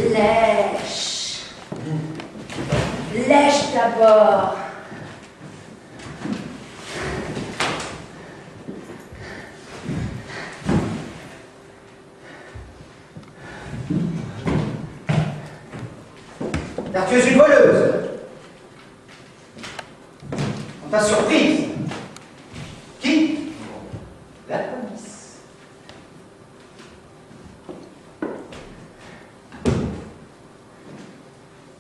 Lèche. Lèche d'abord. Car tu es une voleuse. On t'a surprise. Qui? La police.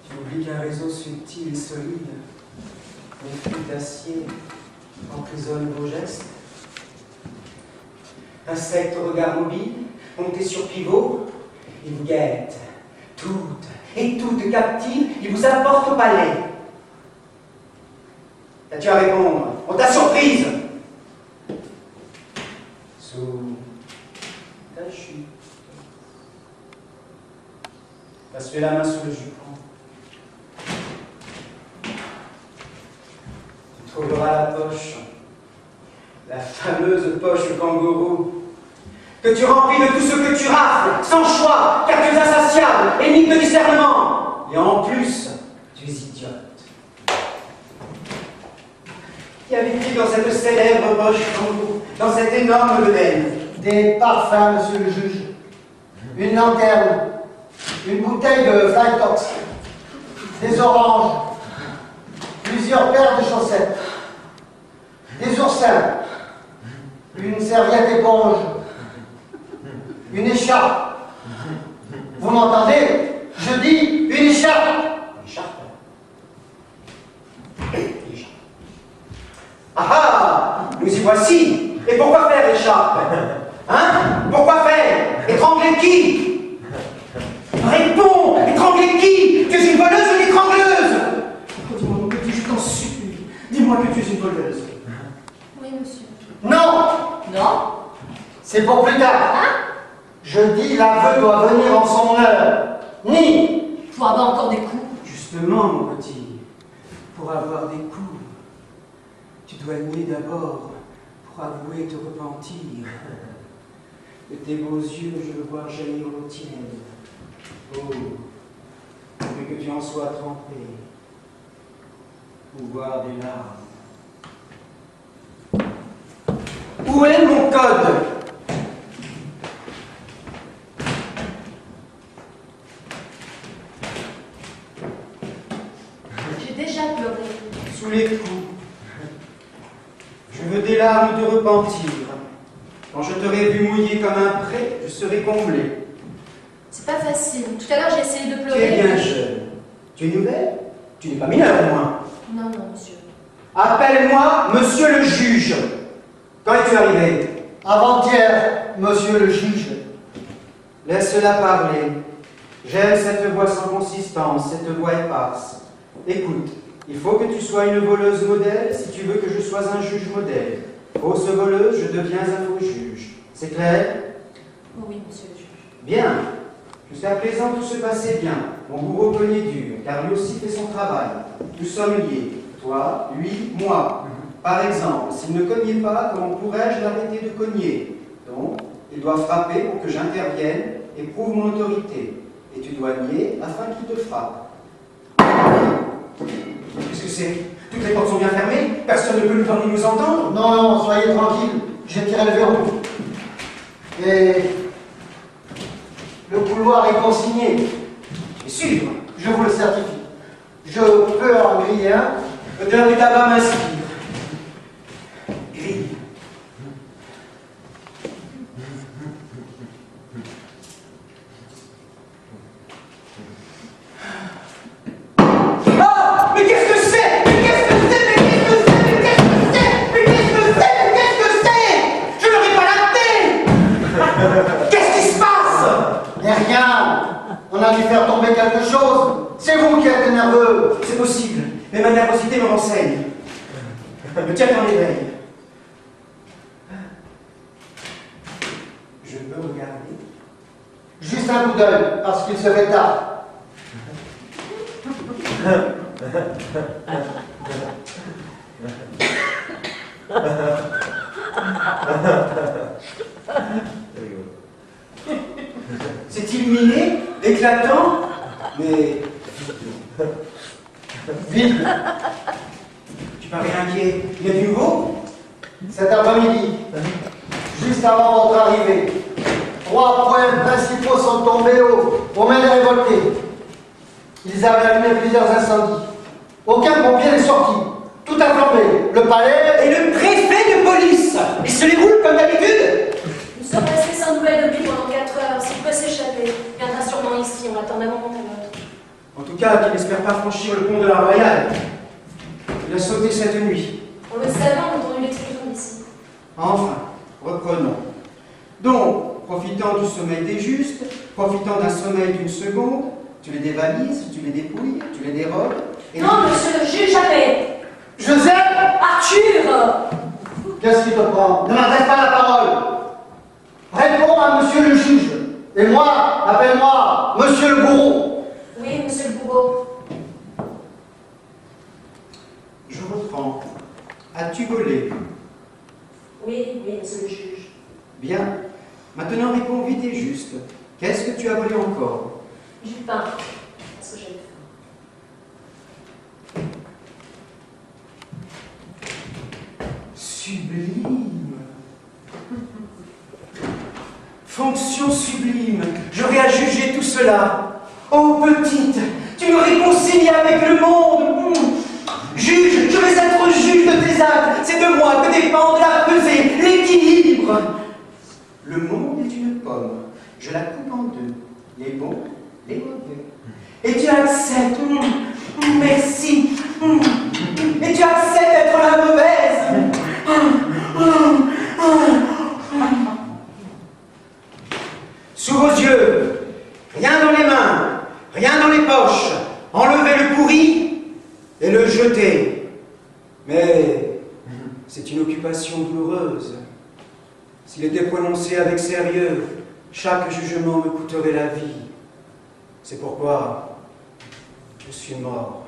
Tu oublies qu'un réseau subtil et solide, une flûte d'acier, emprisonne vos gestes. Insectes au regard mobile, montés sur pivot, ils vous guettent, toutes et toutes captives, ils vous apportent au palais. Qu'as-tu à répondre? On t'a surprise. Sous ta chute. Passe-lui la main sous le jupon. Tu trouveras la poche, la fameuse poche kangourou, Que tu remplis de tout ce que tu rafles, sans choix, car tu es insatiable, énigme de discernement. Et en plus, tu es idiote. Qu'y avait-il dans cette célèbre poche kangourou, dans cette énorme bedaine? Des parfums, monsieur le juge. Une lanterne. Une bouteille de Flytox. Des oranges. Plusieurs paires de chaussettes. Des oursins. Une serviette éponge. Une écharpe. Vous m'entendez? Je dis une écharpe. Une écharpe. Une écharpe. Ah ah! Nous y voici! Et pourquoi faire l'écharpe? Hein? Pourquoi faire? Étrangler qui? Réponds! Étrangler qui? Tu es une voleuse ou une étrangleuse? Oh, dis-moi, mon petit, je t'en supplie. Dis-moi que tu es une voleuse. Oui, monsieur. Non! Non? C'est pour plus tard. Hein? Je dis l'aveu doit venir en son heure. Ni. Pour avoir encore des coups. Justement, mon petit, pour avoir des coups, tu dois nier d'abord pour avouer et te repentir. De tes beaux yeux, je veux voir jaillir l'eau tiède. Oh, mais que tu en sois trempé, ou boire des larmes. Où est mon code? J'ai déjà pleuré. Sous les coups. Je veux des larmes de repentir. Quand je t'aurai vu mouillé comme un pré, je serai comblé. C'est pas facile. Tout à l'heure, j'ai essayé de Tu pleurer. es bien jeune. Tu es nouvelle? Tu n'es pas mineure, au moins. Non, non, monsieur. Appelle-moi Monsieur le Juge. Quand es-tu arrivé? Avant-hier, monsieur le juge. Laisse-la parler. J'aime cette voix sans consistance, cette voix éparse. Écoute, il faut que tu sois une voleuse modèle si tu veux que je sois un juge modèle. Fausse voleuse, je deviens un faux juge. C'est clair? Oui, monsieur le juge. Bien. Jusqu'à présent, tout se passait bien. Mon bourreau cognait dur, car lui aussi fait son travail. Nous sommes liés. Toi, lui, moi. Par exemple, s'il ne cognait pas, comment pourrais-je l'arrêter de cogner? Donc, il doit frapper pour que j'intervienne et prouve mon autorité. Et tu dois nier afin qu'il te frappe. Qu'est-ce que c'est? Toutes les portes sont bien fermées? Personne ne peut nous entendre? Non, non, soyez tranquille. J'ai tiré le verrou. Et le couloir est consigné. C'est sûr. Je vous le certifie. Je peux en griller un. L'odeur du tabac m'inspire. Grille. Ah! Mais qu'est-ce que c'est? Mais qu'est-ce que c'est? Mais qu'est-ce que c'est? Mais qu'est-ce que c'est? Mais qu'est-ce que c'est? Mais qu'est-ce que c'est? Je n'aurais pas la tête! Qu'est-ce qui se passe? Mais rien. On a dû faire tomber quelque chose. C'est vous qui êtes nerveux. C'est possible, mais ma nervosité me renseigne. Me tient en éveil. Je peux regarder. Juste un coup d'œil, parce qu'il se fait tard. C'est illuminé, éclatant. Mais Vite. tu parais inquiet. Il y a du nouveau? Cet après-midi, juste avant votre arrivée, 3 points principaux sont tombés aux mains des révoltés. Ils avaient allumé plusieurs incendies. Aucun pompier n'est sorti. Tout a flambé. Le palais... Et le préfet de police, il se déroule comme d'habitude? Nous sommes restés sans nouvelles de lui pendant 4 heures. S'il peut s'échapper, il viendra sûrement ici. On l'attend d'un moment à l'autre. En tout cas, qu'il n'espère pas franchir le pont de la Royale. Il a sauté cette nuit. On le savait quand on eut l'explosion d'ici. Enfin, reprenons. Donc, profitant du sommeil des justes, profitant d'un sommeil d'une seconde, tu les dévalises, tu les dépouilles, tu les dérobes, et... Non, monsieur le juge, jamais! Joseph! Arthur! Qu'est-ce qui te prend? Ne m'adresse pas la parole. Réponds à monsieur le juge. Et moi, appelle-moi monsieur le bourreau. Oui, monsieur le bourreau. Je reprends. As-tu volé? Oui, monsieur le juge. Bien. Maintenant, réponds vite et juste. Qu'est-ce que tu as volé encore? Du pain. Parce que j'avais faim. Sublime. Fonction sublime. J'aurais à juger tout cela. Oh petite, tu me réconcilies avec le monde. Juge, je vais être juge de tes actes. C'est de moi que dépend la pesée, l'équilibre. Le monde est une pomme. Je la coupe en deux. Les bons, les mauvais. Et tu acceptes. Merci. Et tu acceptes d'être la mauvaise. Sous vos yeux, rien dans les mains, rien dans les poches. Enlevez le pourri et le jeter. Mais c'est une occupation douloureuse. S'il était prononcé avec sérieux, chaque jugement me coûterait la vie. C'est pourquoi je suis mort.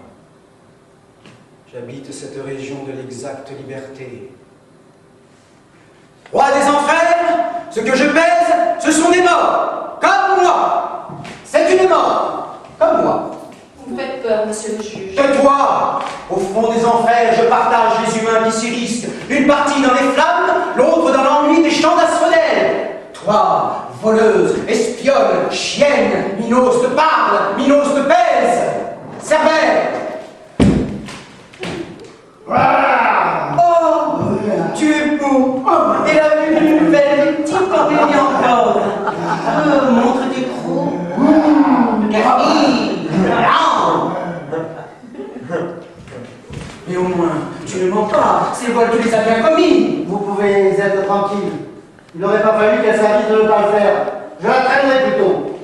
J'habite cette région de l'exacte liberté. Roi des enfers, ce que je pèse, ce sont des morts, comme moi. C'est une mort, comme moi. Vous me faites peur, monsieur le juge. Tais-toi! Au fond des enfers, je partage les humains qui s'y risquent. Une partie dans les flammes, l'autre dans l'ennui des champs d'asphodèles. Toi, voleuse, espionne, chienne, Minos te parle, Minos te pèse. Cerbère! Oh, tu es beau! Et la vue d'une nouvelle victime quand elle vient encore. Montre tes crocs. Camille! Mais au moins, tu ne mens pas, ces vols tu les as bien commis. Vous pouvez être tranquille. Il n'aurait pas fallu qu'elle s'invite de ne pas le faire. Je la traînerai plutôt.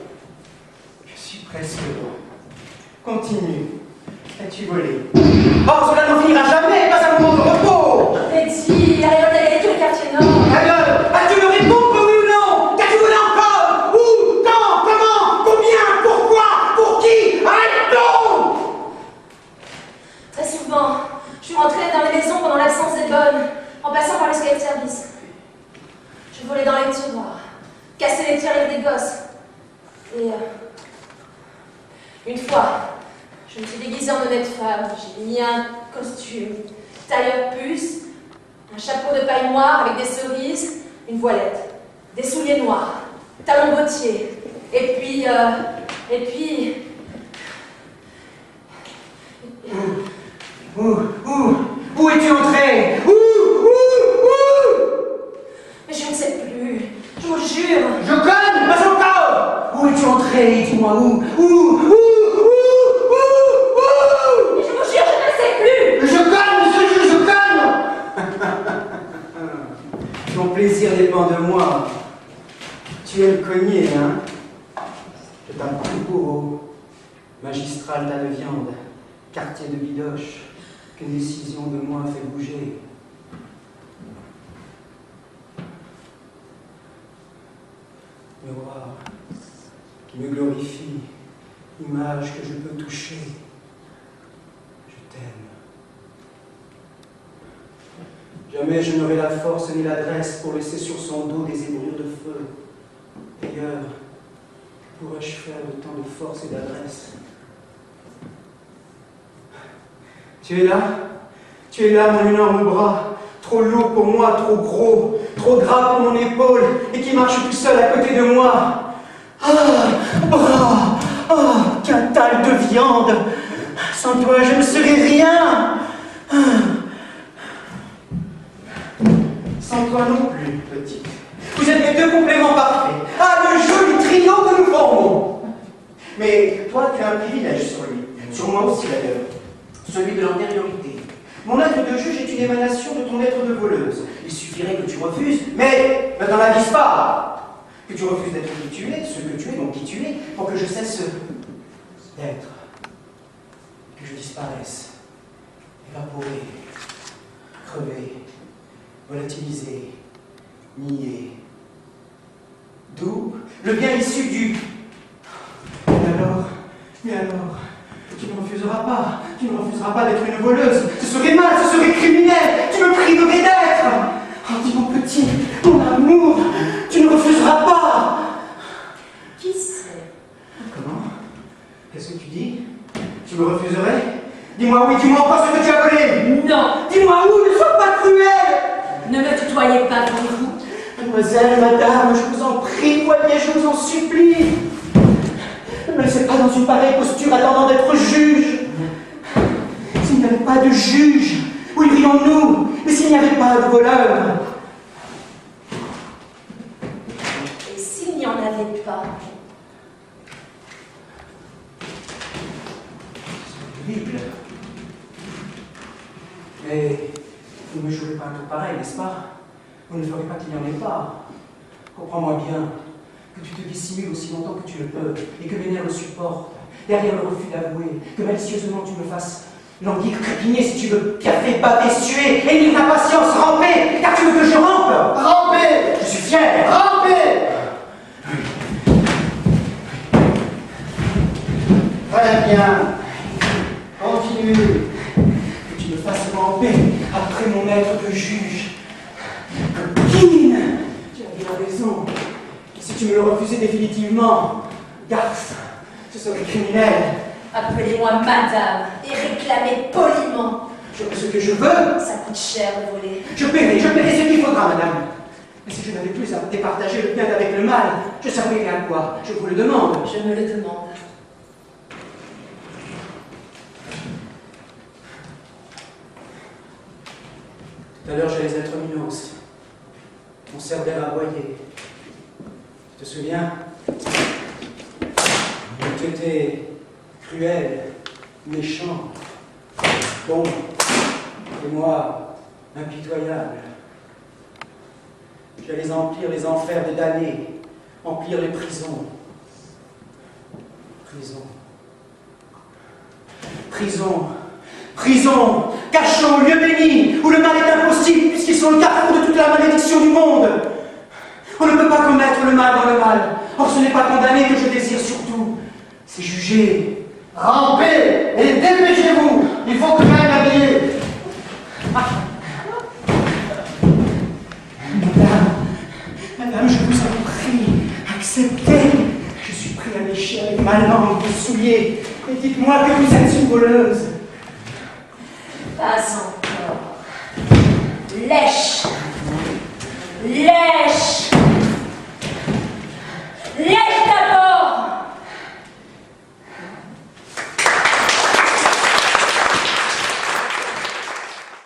Je suis presque bon. Continue. As-tu volé? Oh, cela n'en finira jamais, pas un moment de repos. Teddy, arrive d'aller tout le quartier nord. Ta gueule, as-tu me répondre oui ou non? Qu'as-tu volé encore? Où? Quand? Comment? Combien? Pourquoi? Pour qui? Arrête-donc! Très souvent, je suis rentrée dans les maisons pendant l'absence des bonnes, en passant par l'escalier de service. Je volais dans les tiroirs, cassais les tirelires des gosses. Et une fois, je me suis déguisée en honnête femme. J'ai mis un costume, tailleur puce, un chapeau de paille noire avec des cerises, une voilette, des souliers noirs, talons bottiers, et puis... Où es-tu entré? Où? Mais je ne sais plus, je vous jure. Je conne, pas encore! Où es-tu entré? Dis-moi où? Mais je vous jure, je ne sais plus. Je conne, monsieur le juge, je conne. Ton plaisir dépend de moi. Tu aimes cogner, hein? Je t'aime plus bourreau. Magistral tas de viande. Quartier de bidoche. Qu'une décision de moi fait bouger. Miroir qui me glorifie, image que je peux toucher. Je t'aime. Jamais je n'aurai la force ni l'adresse pour laisser sur son dos des ébrouillures de feu. D'ailleurs, pourrais-je faire de tant de force et d'adresse Tu es là? Tu es là, mon énorme bras, trop lourd pour moi, trop gros, trop gras pour mon épaule, et qui marche tout seul à côté de moi. Ah, bras! Oh, quintal de viande! Sans toi, je ne serais rien! Sans toi non plus, petite. Vous êtes les deux compléments parfaits. Ah, le joli trio que nous formons! Mais toi, tu as un privilège sur lui. Sur moi aussi, d'ailleurs. Celui de l'antériorité. Mon être de juge est une émanation de ton être de voleuse. Il suffirait que tu refuses, mais ne t'en avise pas. Que tu refuses d'être qui tu es, ce que tu es, donc qui tu es, pour que je cesse d'être. Que je disparaisse. Évaporer. Crever. Volatiliser. Nier. D'où le bien issu du... Mais alors, tu ne refuseras pas d'être une voleuse. Ce serait mal, ce serait criminel. Tu me priverais d'être. Oh, dis mon petit, mon amour, tu ne refuseras pas. Qui c'est? Comment? Qu'est-ce que tu dis? Tu me refuserais? Dis-moi oui, dis-moi encore ce que tu as volé. Non. Dis-moi oui, ne sois pas cruel. Ne me tutoyez pas, voulez-vous? Mademoiselle, madame, je vous en prie, voyez, je vous en supplie. Ne me laissez pas dans une pareille posture attendant d'être juge. S'il n'y avait pas de juge, où irions-nous? Mais s'il n'y avait pas de voleur? Et s'il n'y en avait pas? C'est terrible. Mais vous ne me jouez pas un tour pareil, n'est-ce pas? Vous ne ferez pas qu'il n'y en ait pas. Comprends-moi bien. Que tu te dissimules aussi longtemps que tu le peux, et que mes nerfs le supportent, derrière le refus d'avouer, que malicieusement tu me fasses languir, crépiner si tu veux, piaffer, baver, suer, et ta patience, ramper, car tu veux que je rampe. Ramper! Je suis fier. Ramper! Très bien. Continuez. Que tu me fasses ramper après mon maître de juge. Coquine! Tu as bien raison. Si tu me le refusais définitivement, garce, ce serait criminel. Appelez-moi madame et réclamez poliment. Je fais ce que je veux. Ça coûte cher de voler. Je paierai ce qu'il faudra, madame. Mais si je n'avais plus à départager le bien avec le mal, je servirais à quoi? Je vous le demande. Je me le demande. Tout à l'heure, j'allais être Minos. Mon cerbère aboyé. Tu te souviens? Tu étais cruel, méchant, bon, et moi, impitoyable. J'allais emplir les enfers des damnés, emplir les prisons. Prison, cachot, lieu béni, où le mal est impossible, puisqu'ils sont le carrefour de toute la malédiction du monde. On ne peut pas commettre le mal dans le mal. Or, ce n'est pas condamner que je désire surtout, c'est juger. Rampez et dépêchez-vous. Il faut que j'aille m'habiller. Madame, je vous en prie, acceptez. Je suis prêt à lécher avec ma langue vos souliers. Et dites-moi que vous êtes une voleuse. Pas encore. Lèche. Lèche. Lèche.